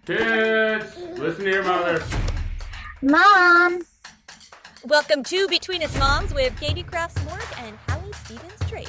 Kids, listen to your mother. Mom! Welcome to Between Us Moms with Katie Crafts-Morg and Hallie Stevens-Drape.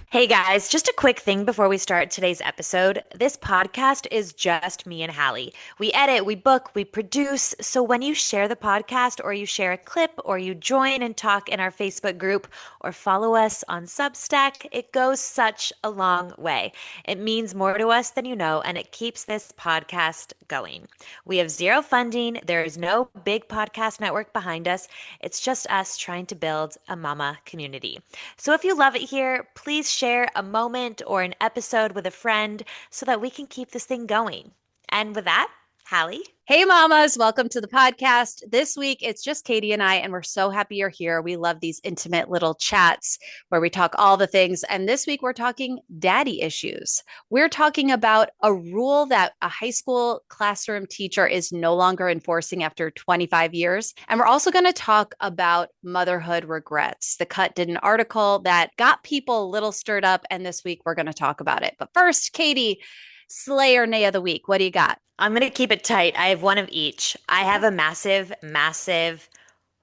Hey guys, just a quick thing before we start today's episode. This podcast is just me and Hallie. We edit, we book, we produce. So when you share the podcast or you share a clip or you join and talk in our Facebook group or follow us on Substack, it goes such a long way. It means more to us than you know, and it keeps this podcast going. We have zero funding. There is no big podcast network behind us. It's just us trying to build a mama community. So if you love it here, please share a moment or an episode with a friend so that we can keep this thing going. And with that, Hallie. Hey, mamas, welcome to the podcast. This week, it's just Katie and I, and we're so happy you're here. We love these intimate little chats where we talk all the things. And this week, we're talking daddy issues. We're talking about a rule that a high school classroom teacher is no longer enforcing after 25 years. And we're also going to talk about motherhood regrets. The Cut did an article that got people a little stirred up, and this week, we're going to talk about it. But first, Katie, slay or nay of the week. What do you got? I'm going to keep it tight. I have one of each. I have a massive,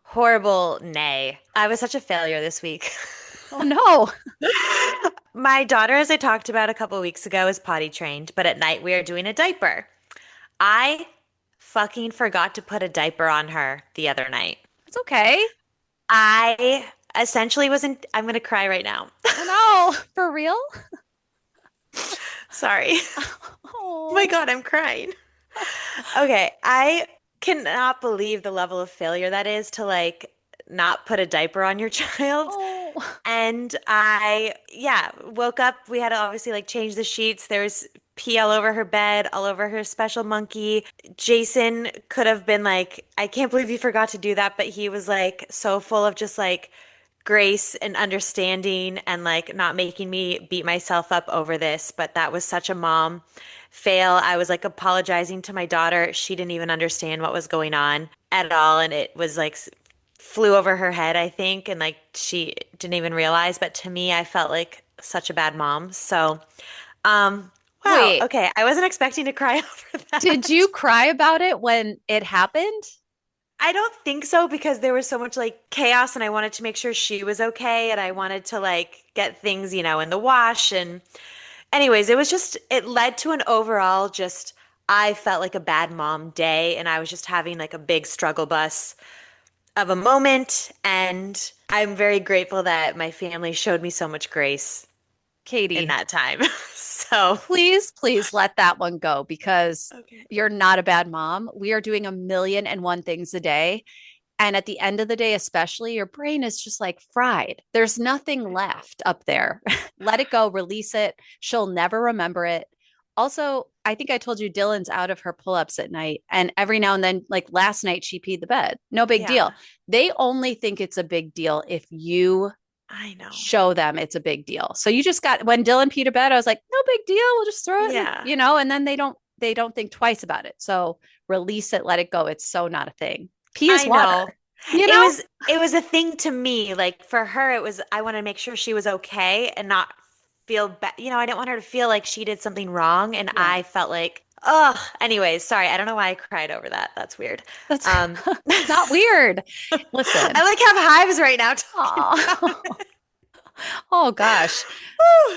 horrible nay. I was such a failure this week. Oh, no. My daughter, as I talked about a couple of weeks ago, is potty trained, but at night we are doing a diaper. I fucking forgot to put a diaper on her the other night. It's okay. I essentially wasn't, I'm going to cry right now. Oh, no. For real? Sorry. Oh my God, I'm crying. Okay, I cannot believe the level of failure that is to like not put a diaper on your child. Oh. And woke up. We had to obviously like change the sheets. There's pee all over her bed, all over her special monkey. Jason could have been like, I can't believe you forgot to do that, but he was like so full of just like grace and understanding and like not making me beat myself up over this. But that was such a mom fail. I was like apologizing to my daughter. She didn't even understand what was going on at all. And it was like flew over her head, I think. And like she didn't even realize. But to me, I felt like such a bad mom. So, wow. Wait. Okay. I wasn't expecting to cry over that. Did you cry about it when it happened? I don't think so because there was so much like chaos and I wanted to make sure she was okay and I wanted to like get things, in the wash. And anyways, it led to an overall just, I felt like a bad mom day and I was just having like a big struggle bus of a moment. And I'm very grateful that my family showed me so much grace Katie, in that time. So please let that one go because okay. You're not a bad mom. We are doing 1,000,001 things a day. And at the end of the day, especially, your brain is just like fried. There's nothing left up there. Let it go, release it. She'll never remember it. Also, I think I told you Dylan's out of her pull-ups at night. And every now and then, like last night, she peed the bed. No big deal. They only think it's a big deal if you show them it's a big deal. So you just when Dylan peed a bed, I was like, no big deal. We'll just throw it, and then they don't think twice about it. So release it, let it go. It's so not a thing. Pee is water. It was a thing to me. Like for her, it was, I wanted to make sure she was okay and not feel bad. I didn't want her to feel like she did something wrong. And I felt like, anyways, sorry. I don't know why I cried over that. That's weird. That's not weird. Listen. I like have hives right now. Oh gosh.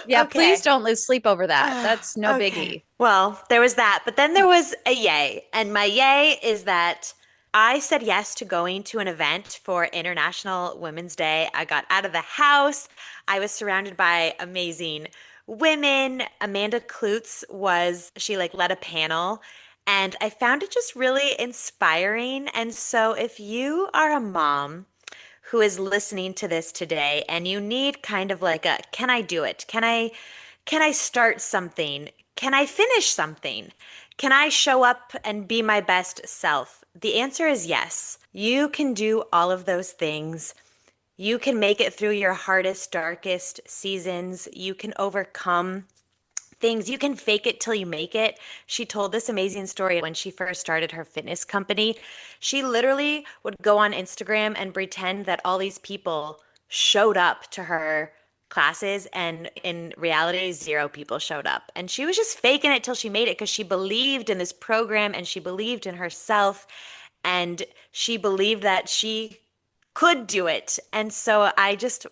Yeah, okay. Please don't lose sleep over that. That's no biggie. Well, there was that. But then there was a yay. And my yay is that I said yes to going to an event for International Women's Day. I got out of the house. I was surrounded by amazing women. Amanda Kloots she led a panel and I found it just really inspiring. And so if you are a mom who is listening to this today and you need kind of like can I do it? Can I start something? Can I finish something? Can I show up and be my best self? The answer is yes. You can do all of those things. You can make it through your hardest, darkest seasons. You can overcome things. You can fake it till you make it. She told this amazing story when she first started her fitness company. She literally would go on Instagram and pretend that all these people showed up to her classes, and in reality, zero people showed up. And she was just faking it till she made it because she believed in this program and she believed in herself and she believed that she could do it. And so I just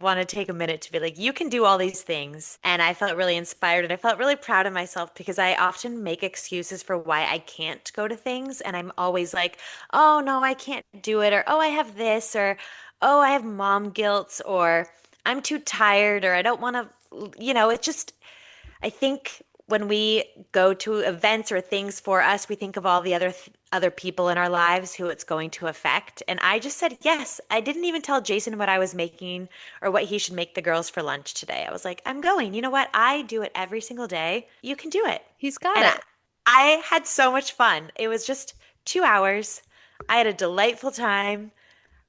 want to take a minute to be like, you can do all these things. And I felt really inspired and I felt really proud of myself because I often make excuses for why I can't go to things. And I'm always like, oh, no, I can't do it. Or, oh, I have this. Or, oh, I have mom guilt. Or I'm too tired. Or I don't want to, it's just, I think when we go to events or things for us, we think of all the other people in our lives who it's going to affect. And I just said yes. I didn't even tell Jason what I was making or what he should make the girls for lunch today. I was like, I'm going. You know what? I do it every single day. You can do it. He's got And it. I had so much fun. It was just 2 hours. I had a delightful time.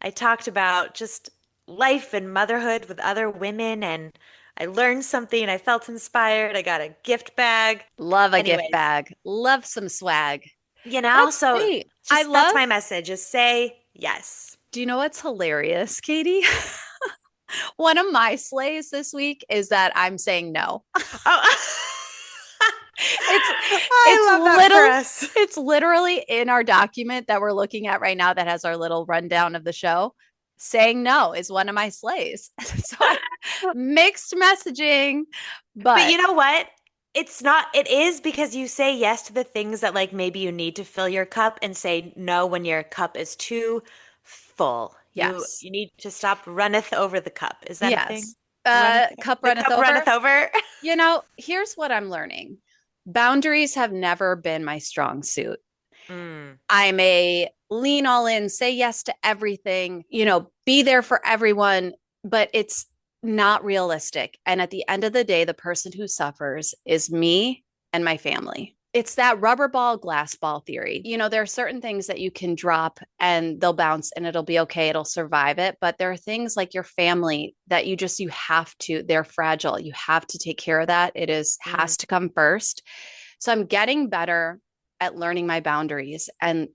I talked about just life and motherhood with other women and I learned something. I felt inspired. I got a gift bag. Love a gift Anyways, bag. Love some swag. so That's great. I just that's love. my message is say yes. Do you know what's hilarious, Katie? One of my slays this week is that I'm saying no. Oh, It's I love that for us. It's literally in our document that we're looking at right now that has our little rundown of the show. Saying no is one of my slays. So mixed messaging, But but you know what? It's not, it is because you say yes to the things that like maybe you need to fill your cup and say no when your cup is too full. yes. You need to stop runneth over the cup. Is that a thing? Yes. Cup The runneth cup over. runneth over. Here's what I'm learning. Boundaries have never been my strong suit. Mm, I'm a lean all in, say yes to everything, be there for everyone, but it's not realistic. And at the end of the day, the person who suffers is me and my family. It's that rubber ball, glass ball theory. There are certain things that you can drop and they'll bounce and it'll be okay. It'll survive it. But there are things like your family that you have to, they're fragile. You have to take care of that. Has to come first. So I'm getting better at learning my boundaries and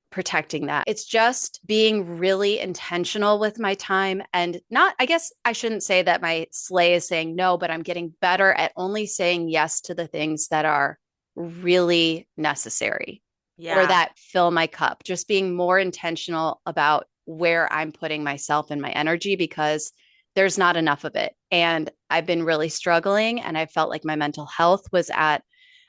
protecting that. It's just being really intentional with my time and not, I guess I shouldn't say that my slay is saying no, but I'm getting better at only saying yes to the things that are really necessary or that fill my cup. Just being more intentional about where I'm putting myself and my energy because there's not enough of it. And I've been really struggling and I felt like my mental health was at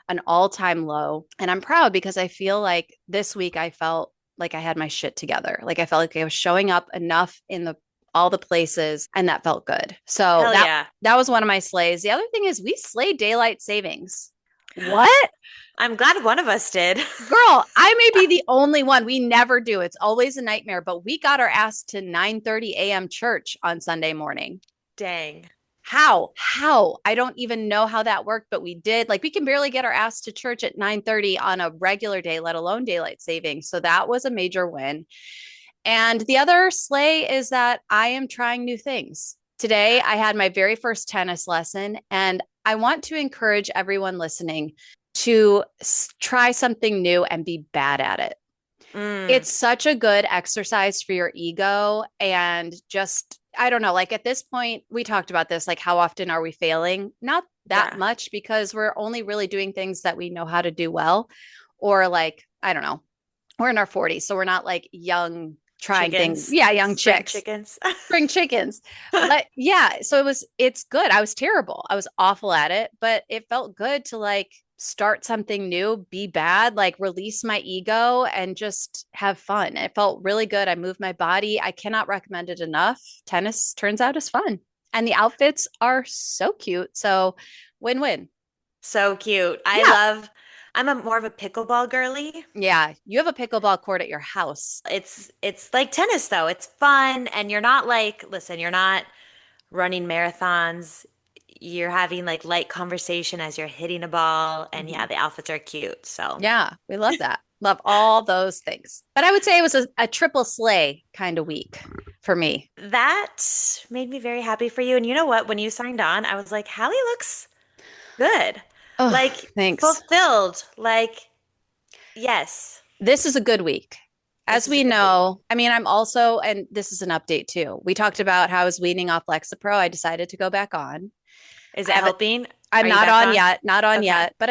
an all-time low. And I'm proud because I feel like this week I felt like I had my shit together. Like I felt like I was showing up enough in all the places and that felt good. So that was one of my slays. The other thing is we slayed daylight savings. What? I'm glad one of us did. Girl, I may be the only one. We never do. It's always a nightmare, but we got our ass to 9:30 a.m. church on Sunday morning. Dang. How? I don't even know how that worked, but we did. Like we can barely get our ass to church at 9:30 on a regular day, let alone daylight savings. So that was a major win. And the other slay is that I am trying new things. Today, I had my very first tennis lesson, and I want to encourage everyone listening to try something new and be bad at it. It's such a good exercise for your ego and just, I don't know, like at this point, we talked about this, like how often are we failing? Not that much because we're only really doing things that we know how to do well. Or like, I don't know, we're in our 40s. So we're not like young trying things. Yeah, young chicks. Spring chickens. But yeah, so it's good. I was terrible. I was awful at it, but it felt good to like start something new, be bad, like release my ego and just have fun. It felt really good. I moved my body. I cannot recommend it enough. Tennis turns out is fun. And the outfits are so cute. So win-win. So cute. I'm more of a pickleball girly. Yeah, you have a pickleball court at your house. It's like tennis though. It's fun and you're not you're not running marathons. You're having like light conversation as you're hitting a ball and the outfits are cute. So yeah, we love that. Love all those things. But I would say it was a triple slay kind of week for me. That made me very happy for you. And you know what? When you signed on, I was like, Hallie looks good. Oh, like thanks. fulfilled. Like, yes. This is a good week. As This is a we good take. know, I mean, I'm also, and this is an update too. We talked about how I was weaning off Lexapro. I decided to go back on. Is I it haven't, helping? I'm Are you not back on on? yet, not on Okay. yet, but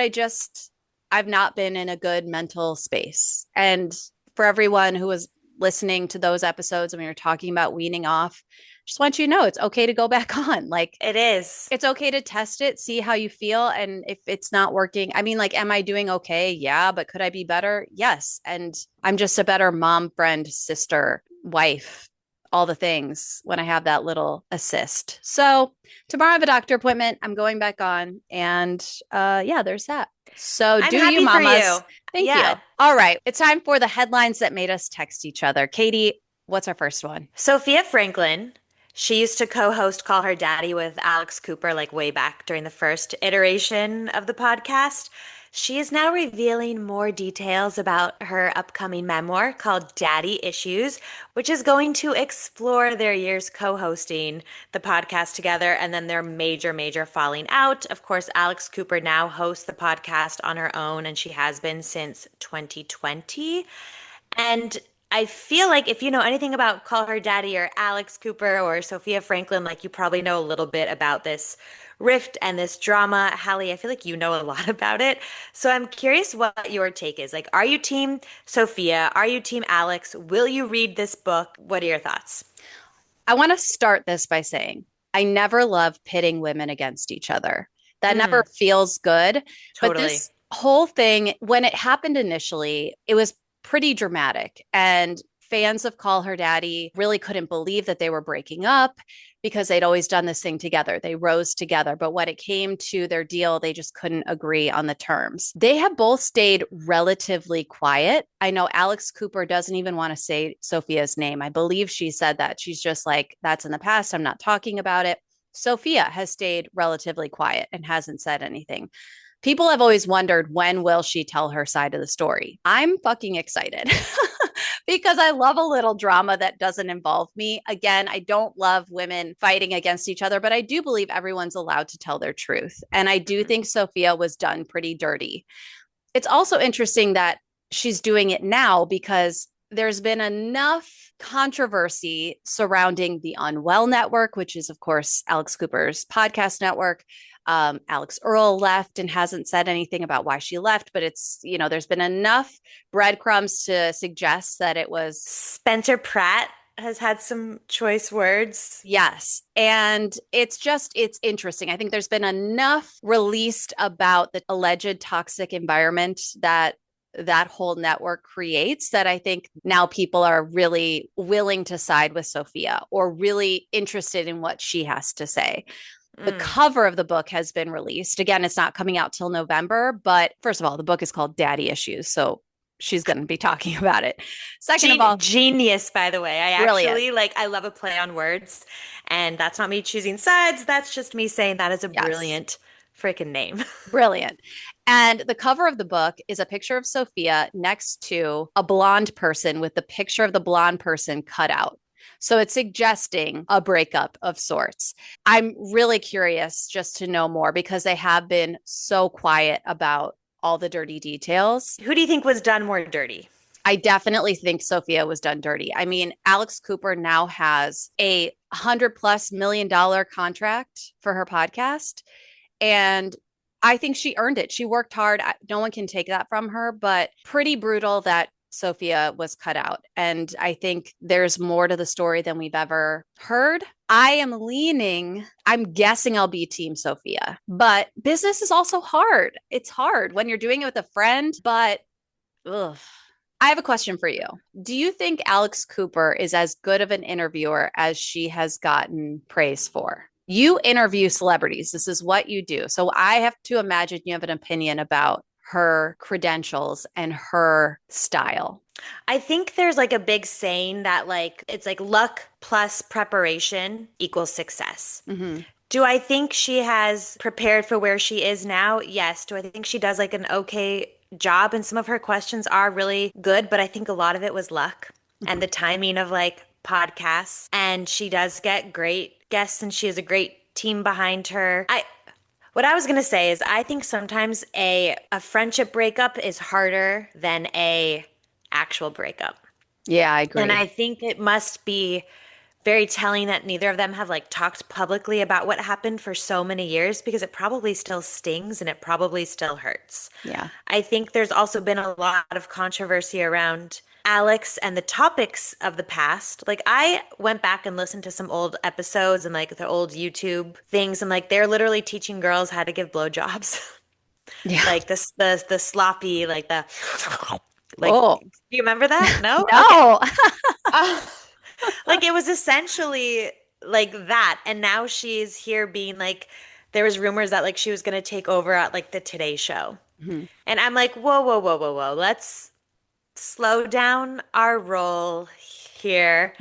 I've not been in a good mental space. And for everyone who was listening to those episodes when we were talking about weaning off, just want you to know it's okay to go back on. Like, It is. it's okay to test it, see how you feel. And if it's not working, I mean, like, am I doing okay? Yeah. But could I be better? Yes. And I'm just a better mom, friend, sister, wife, all the things when I have that little assist. So tomorrow I have a doctor appointment. I'm going back on. And yeah, there's that. So I'm do you, happy for you. mamas. Thank you. Yeah. All right. It's time for the headlines that made us text each other. Katie, what's our first one? Sofia Franklyn, she used to co-host Call Her Daddy with Alex Cooper like way back during the first iteration of the podcast. She is now revealing more details about her upcoming memoir called Daddy Issues, which is going to explore their years co-hosting the podcast together and then their major falling out. Of course, Alex Cooper now hosts the podcast on her own, and she has been since 2020. And I feel like if you know anything about Call Her Daddy or Alex Cooper or Sofia Franklyn, like you probably know a little bit about this rift and this drama. Hallie, I feel like you know a lot about it. So I'm curious what your take is. Like, are you team Sofia? Are you team Alex? Will you read this book? What are your thoughts? I want to start this by saying I never love pitting women against each other. That never Mm, feels good. But totally. this whole thing, when it happened initially, it was pretty dramatic. And fans of Call Her Daddy really couldn't believe that they were breaking up because they'd always done this thing together. They rose together. But when it came to their deal, they just couldn't agree on the terms. They have both stayed relatively quiet. I know Alex Cooper doesn't even want to say Sophia's name. I believe she said that. She's just like, that's in the past. I'm not talking about it. Sofia has stayed relatively quiet and hasn't said anything. People have always wondered, when will she tell her side of the story? I'm fucking excited because I love a little drama that doesn't involve me. Again, I don't love women fighting against each other, but I do believe everyone's allowed to tell their truth. And I do think Sofia was done pretty dirty. It's also interesting that she's doing it now because there's been enough controversy surrounding the Unwell Network, which is, of course, Alex Cooper's podcast network. Alex Earl left and hasn't said anything about why she left, but it's, there's been enough breadcrumbs to suggest that it was. Spencer Pratt has had some choice words. Yes. And it's interesting. I think there's been enough released about the alleged toxic environment that whole network creates that I think now people are really willing to side with Sofia or really interested in what she has to say. The cover of the book has been released. Again, it's not coming out till November, but first of all, the book is called Daddy Issues. So she's going to be talking about it. Second of all, Genius, by the way. I brilliant. actually I love a play on words, and that's not me choosing sides. That's just me saying that is a Yes. brilliant freaking name. Brilliant. And the cover of the book is a picture of Sofia next to a blonde person with the picture of the blonde person cut out. So it's suggesting a breakup of sorts. I'm really curious just to know more because they have been so quiet about all the dirty details. Who do you think was done more dirty? I definitely think Sofia was done dirty. I mean, Alex Cooper now has a $100+ million contract for her podcast. And I think she earned it. She worked hard. No one can take that from her, but pretty brutal that Sofia was cut out. And I think there's more to the story than we've ever heard. I'm guessing I'll be Team Sofia, but business is also hard. It's hard when you're doing it with a friend, but ugh. I have a question for you. Do you think Alex Cooper is as good of an interviewer as she has gotten praise for? You interview celebrities. This is what you do. So I have to imagine you have an opinion about her credentials and her style. I think there's like a big saying that it's like luck plus preparation equals success. Mm-hmm. Do I think she has prepared for where she is now? Yes. Do I think she does like an okay job and some of her questions are really good, but I think a lot of it was luck and the timing of podcasts. And she does get great guests and she has a great team behind her. What I was going to say is I think sometimes a friendship breakup is harder than a actual breakup. Yeah, I And agree. I think it must be very telling that neither of them have like talked publicly about what happened for so many years because it probably still stings and it probably still hurts. Yeah. I think there's also been a lot of controversy around Alex and the topics of the past. Like I went back and listened to some old episodes and like the old YouTube things and like they're literally teaching girls how to give blowjobs. Yeah. Like the sloppy like the like Oh, do you remember that? No? Okay. no. Uh, like it was essentially like that. And now she's here being like, there was rumors that like she was going to take over at like the Today Show. Mhm. And I'm like, whoa, whoa, whoa, whoa, whoa. Let's slow down our roll here.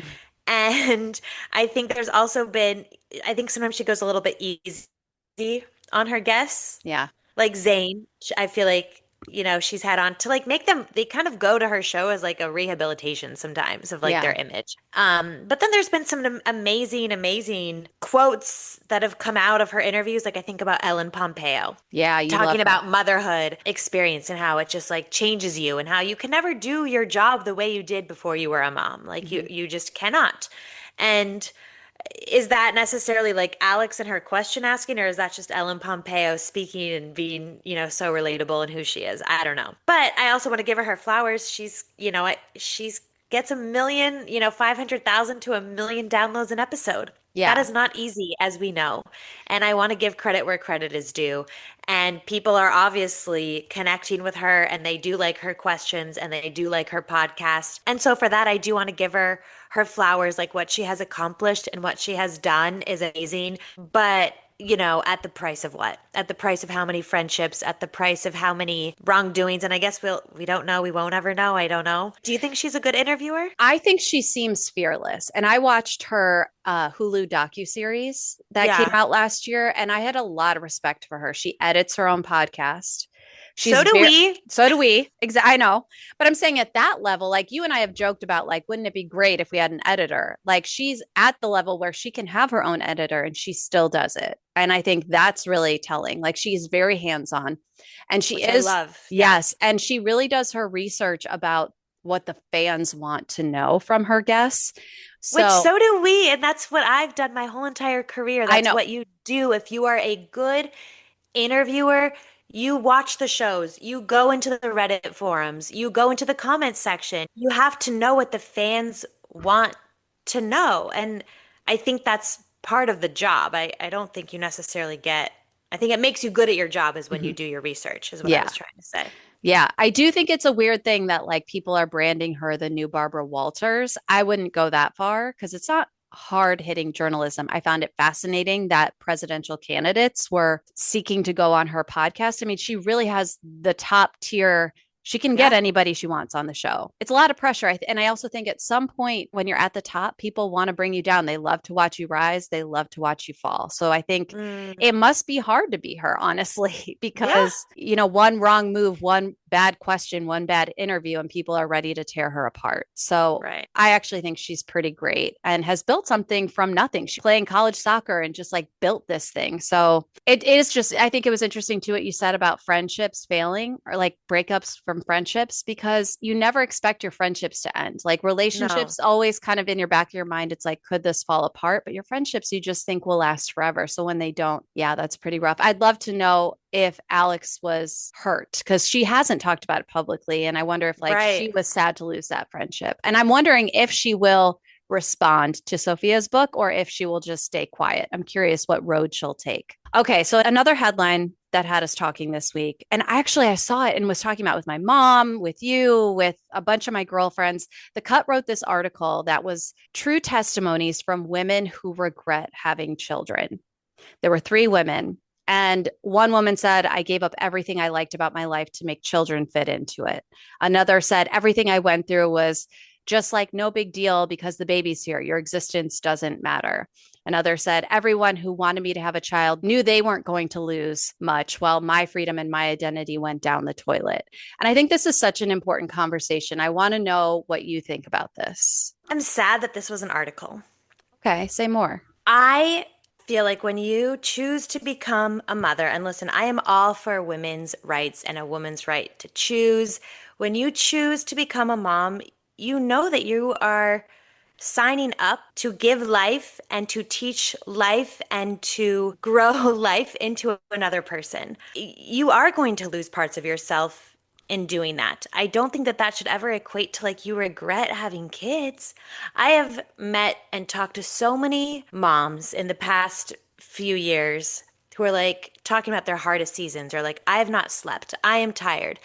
And I think there's also been, I think sometimes she goes a little bit easy on her guests Yeah. like Zayn, I feel like, she's had on to like make them, they kind of go to her show as like a rehabilitation sometimes of like their Yeah. image. But then there's been some amazing, amazing quotes that have come out of her interviews. Like I think about Ellen Pompeo Yeah, you love talking her. about motherhood experience and how it just like changes you and how you can never do your job the way you did before you were a mom. Like Mhm. you just cannot. And is that necessarily like Alex and her question asking, or is that just Ellen Pompeo speaking and being, so relatable and who she is? I don't know. But I also want to give her flowers. She's, she's gets 1 million, 500,000 to 1 million downloads an episode. That Yeah. is not easy, as we know. And I want to give credit where credit is due. And people are obviously connecting with her and they do like her questions and they do like her podcast. And so for that, I do want to give her flowers. Like what she has accomplished and what she has done is amazing. But at the price of what? At the price of how many friendships, at the price of how many wrongdoings. And I guess we don't know. We won't ever know. I don't know. Do you think she's a good interviewer? I think she seems fearless. And I watched her Hulu docuseries that came Yeah. out last year, and I had a lot of respect for her. She edits her own podcast. So She's do very, we. so do we. I know. But I'm saying at that level, like you and I have joked about, like, wouldn't it be great if we had an editor? Like she's at the level where she can have her own editor and she still does it. And I think that's really telling. Like she's very hands on and she Which I is, love. Yeah. yes. And she really does her research about what the fans want to know from her guests. Which So so do we. And that's what I've done my whole entire career. I That's know. what you do. If you are a good interviewer, you watch the shows, you go into the Reddit forums, you go into the comments section. You have to know what the fans want to know. And I think that's part of the job. I don't think you necessarily get, I think it makes you good at your job is when you Mhm. do your research, is what I Yeah. was trying to say. Yeah, I do think it's a weird thing that like people are branding her the new Barbara Walters. I wouldn't go that far because it's not hard hitting journalism. I found it fascinating that presidential candidates were seeking to go on her podcast. I mean, she really has the top tier. She can get Yeah. anybody she wants on the show. It's a lot of pressure. And I also think at some point when you're at the top, people want to bring you down. They love to watch you rise, they love to watch you fall. So I think Mm, it must be hard to be her, honestly, yeah. because, one wrong move, one bad question, one bad interview, and people are ready to tear her apart. So Right. I actually think she's pretty great and has built something from nothing. She's playing college soccer and just like built this thing. So it is just, I think it was interesting too what you said about friendships failing or like breakups from friendships because you never expect your friendships to end. Like No. relationships always kind of in your back of your mind, it's like, could this fall apart? But your friendships you just think will last forever. So when they don't, yeah, that's pretty rough. I'd love to know if Alex was hurt because she hasn't talked about it publicly. And I wonder if like she Right. was sad to lose that friendship. And I'm wondering if she will respond to Sophia's book or if she will just stay quiet. I'm curious what road she'll take. Okay, so another headline that had us talking this week, and actually I saw it and was talking about with my mom, with you, with a bunch of my girlfriends. The Cut wrote this article that was true testimonies from women who regret having children. There were three women. And one woman said, I gave up everything I liked about my life to make children fit into it. Another said, everything I went through was just like no big deal because the baby's here. Your existence doesn't matter. Another said, everyone who wanted me to have a child knew they weren't going to lose much while my freedom and my identity went down the toilet. And I think this is such an important conversation. I want to know what you think about this. I'm sad that this was an article. Okay, say more. I feel like when you choose to become a mother, and listen, I am all for women's rights and a woman's right to choose. When you choose to become a mom, you know that you are signing up to give life and to teach life and to grow life into another person. You are going to lose parts of yourself in doing that. I don't think that that should ever equate to like you regret having kids. I have met and talked to so many moms in the past few years who are like talking about their hardest seasons or like, I have not slept. I am tired.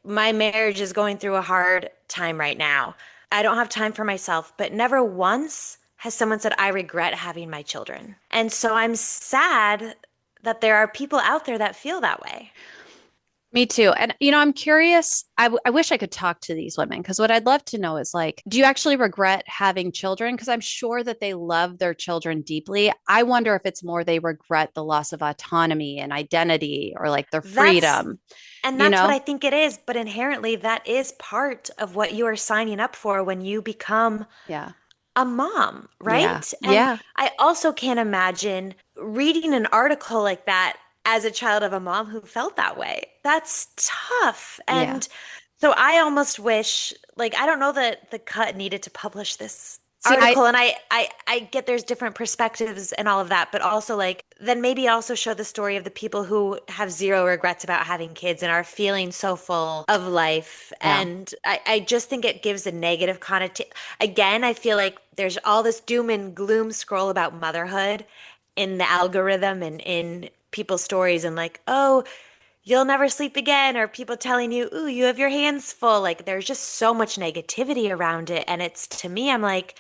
My marriage is going through a hard time right now. I don't have time for myself, but never once has someone said, I regret having my children. And so I'm sad that there are people out there that feel that way. Me too. And, I'm curious. I wish I could talk to these women because what I'd love to know is like, do you actually regret having children? Because I'm sure that they love their children deeply. I wonder if it's more they regret the loss of autonomy and identity or like their That's freedom, and you that's what know? I think it is, but inherently that is part of what you are signing up for when you become Yeah. a mom, Yeah. right? And Yeah. I also can't imagine reading an article like that as a child of a mom who felt that way. That's tough. Yeah. And so I almost wish, like, I don't know that the Cut needed to publish this See, article. And I get there's different perspectives and all of that, but also like, then maybe also show the story of the people who have zero regrets about having kids and are feeling so full of life. yeah. And I just think it gives a negative connotation. Again, I feel like there's all this doom and gloom scroll about motherhood in the algorithm and in people's stories and like, oh, you'll never sleep again, or people telling you, ooh, you have your hands full. Like there's just so much negativity around it. And it's to me, I'm like,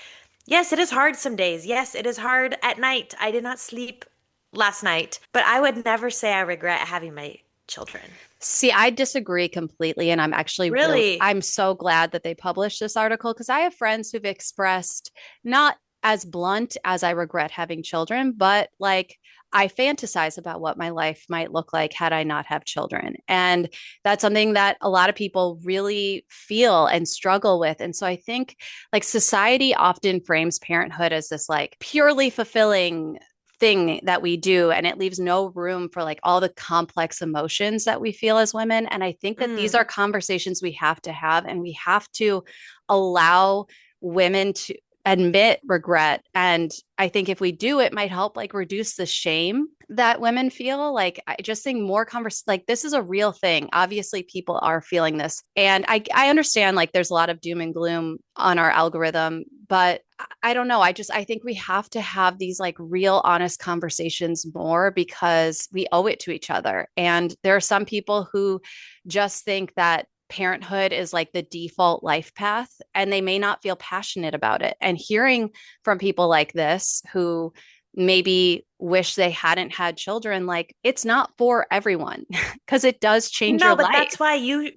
yes, it is hard some days. Yes, it is hard at night. I did not sleep last night, but I would never say I regret having my children. See, I disagree completely. And Really? I'm so glad that they published this article because I have friends who've expressed not as blunt as I regret having children, but like I fantasize about what my life might look like had I not have children. And that's something that a lot of people really feel and struggle with. And so I think like society often frames parenthood as this like purely fulfilling thing that we do and it leaves no room for like all the complex emotions that we feel as women and I think that these Mm. are conversations we have to have and we have to allow women to admit regret and I think if we do it might help like reduce the shame that women feel like I just think more converse like this is a real thing obviously people are feeling this and I understand like there's a lot of doom and gloom on our algorithm but I don't know I think we have to have these like real honest conversations more because we owe it to each other and there are some people who just think that parenthood is like the default life path and they may not feel passionate about it. And hearing from people like this who maybe wish they hadn't had children, like it's not for everyone because it does change No, your but life.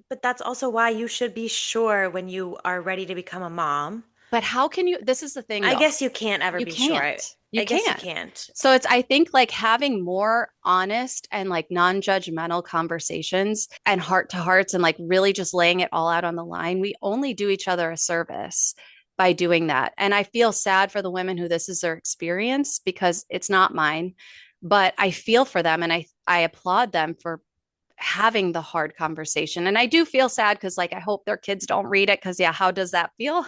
but that's also why you should be sure when you are ready to become a mom. But how can you? This is the thing I though. guess you can't ever You be sure. can't. You I guess you can't. can't. So I think like having more honest and like non judgmental conversations and heart to hearts and like really just laying it all out on the line, we only do each other a service by doing that. And I feel sad for the women who this is their experience because it's not mine, but I feel for them and I applaud them for having the hard conversation. And I do feel sad because like I hope their kids don't read it because yeah, how does that feel?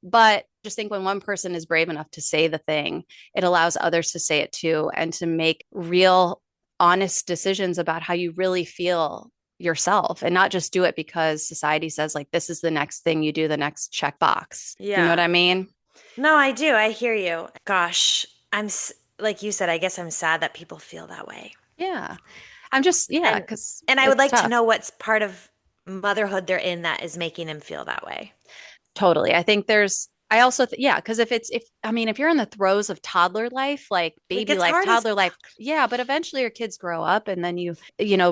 But just think when one person is brave enough to say the thing, it allows others to say it too and to make real, honest decisions about how you really feel yourself and not just do it because society says, like, this is the next thing you do, the next checkbox. You know what Yeah. I mean? No, I do. I hear you. Gosh, like you said, I guess I'm sad that people feel that way. Yeah. I'm just, yeah, And because and I would it's like to tough. know what's part of motherhood they're in that is making them feel that way. Totally. I think I also, yeah, because I mean, if you're in the throes of toddler life, like It baby gets life, hard as toddler life, yeah, but eventually your kids grow up and then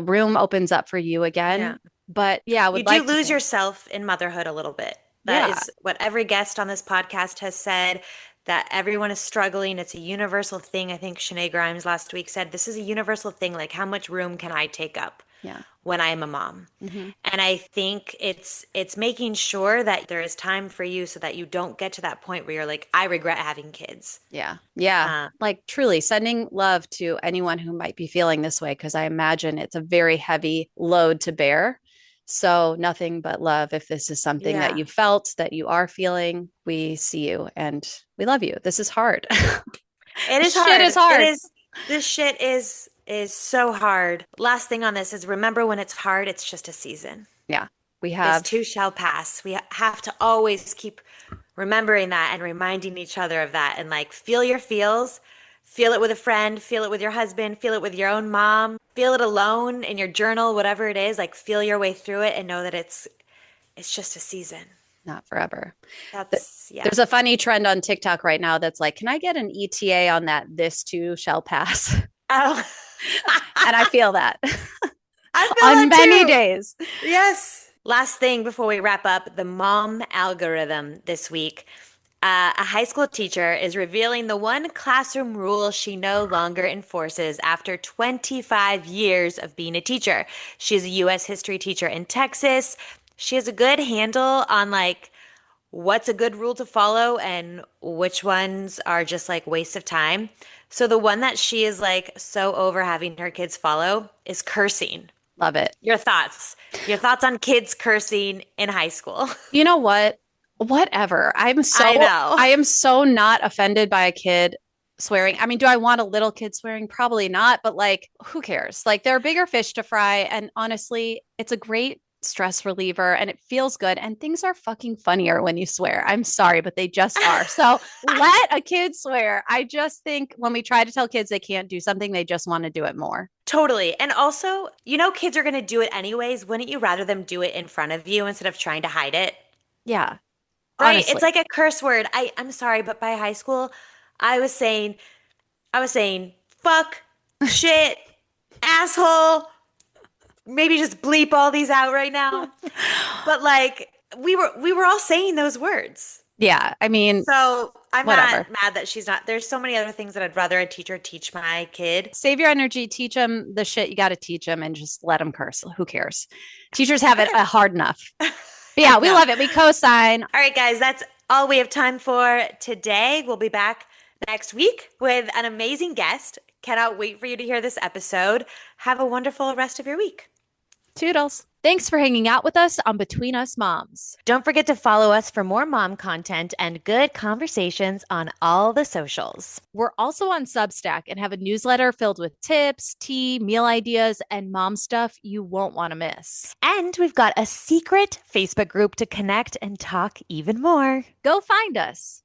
room opens up for you yeah. again. But yeah, I You would do like to lose think, yourself in motherhood a little bit. That yeah, is what every guest on this podcast has said, that everyone is struggling. It's a universal thing. I think Shanae Grimes last week said, this is a universal thing. Like, how much room can I take up yeah, when I am a mom? hmm And I think it's making sure that there is time for you so that you don't get to that point where you're like, I regret having kids. yeah, yeah. Uh, Like truly sending love to anyone who might be feeling this way, because I imagine it's a very heavy load to bear. So nothing but love. If this is something that Yeah. you felt, that you are feeling, we see you and we love you. This is hard. It is Shit hard. is hard. This shit is so hard. Last thing on this is remember when it's hard, it's just a season. Yeah. We This have too shall pass. We have to always keep remembering that and reminding each other of that and like feel your feels. Feel it with a friend, feel it with your husband, feel it with your own mom, feel it alone in your journal, whatever it is, like feel your way through it and know that it's just a season. not forever. That's yeah. There's a funny trend on TikTok right now that's like, can I get an ETA on that? This too shall pass. Oh. And I feel that I feel on that many too. days. Yes. Last thing before we wrap up, the mom algorithm this week. A high school teacher is revealing the one classroom rule she no longer enforces after 25 years of being a teacher. She's a U.S. history teacher in Texas. She has a good handle on like what's a good rule to follow and which ones are just like waste of time. So the one that she is like so over having her kids follow is cursing. Love it. Your thoughts. Your thoughts on kids cursing in high school. You know what? Whatever. I know. I am so not offended by a kid swearing. I mean, do I want a little kid swearing? Probably not, but like, who cares? Like, there are bigger fish to fry. And honestly, it's a great stress reliever and it feels good. And things are fucking funnier when you swear. I'm sorry, but they just are. So let a kid swear. I just think when we try to tell kids they can't do something, they just want to do it more. Totally. And also, you know, kids are going to do it anyways. Wouldn't you rather them do it in front of you instead of trying to hide it? Yeah. Right? Honestly. It's like a curse word. I'm sorry, but by high school, I was saying, fuck, shit, asshole. Maybe just bleep all these out right now. But like we were all saying those words. Yeah. I mean, So I'm whatever. not mad that she's not. There's so many other things that I'd rather a teacher teach my kid. Save your energy, teach them the shit you got to teach them and just let them curse. Who cares? Teachers have it hard enough. But yeah, we No. love it. We co-sign. All right, guys, that's all we have time for today. We'll be back next week with an amazing guest. Cannot wait for you to hear this episode. Have a wonderful rest of your week. Toodles. Thanks for hanging out with us on Between Us Moms. Don't forget to follow us for more mom content and good conversations on all the socials. We're also on Substack and have a newsletter filled with tips, tea, meal ideas, and mom stuff you won't want to miss. And we've got a secret Facebook group to connect and talk even more. Go find us.